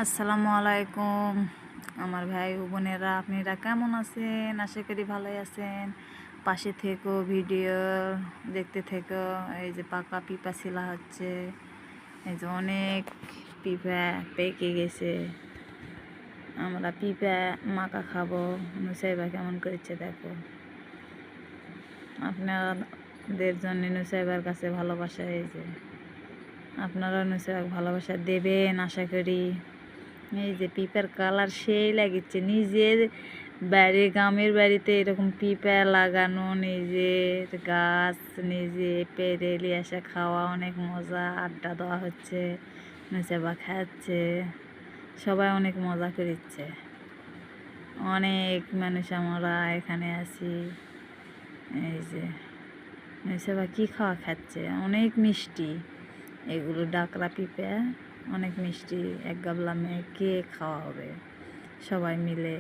আসসালামু আলাইকুম আমার ভাই ও বোনেরা, আপনারা কেমন আছেন? আশা করি ভালোই আছেন। পাশে থেকো, ভিডিও দেখতে থেকো। এই যে পাকা পিপা ছিলা হচ্ছে, এই যে অনেক পিপা পেকে গেছে। আমরা পিপা মাখা খাবো। নুসাইবা কেমন করেছে দেখো। আপনাদের জন্য নুসাইবার কাছে ভালোবাসা, এই যে আপনারা নুসাইবাকে ভালোবাসা দেবেন আশা করি। এই যে পিঁপড়ার কালার সেই লাগিচ্ছে। নিজের বাড়ি, গ্রামের বাড়িতে এরকম পিঁপড়া লাগানো, নিজের গাছ নিজে পেড়ে নিয়ে এসে খাওয়া অনেক মজা। আড্ডা দেওয়া হচ্ছে, নুসাইবা খাচ্ছে, সবাই অনেক মজা করছে। অনেক মানুষ আমরা এখানে আছি। এই যে নুসাইবা কী খাওয়া খাচ্ছে, অনেক মিষ্টি। এগুলো ডাকরা পিঁপড়া, অনেক মিষ্টি। এক গাবলা মেয়ে কে খাওয়া হবে সবাই মিলে।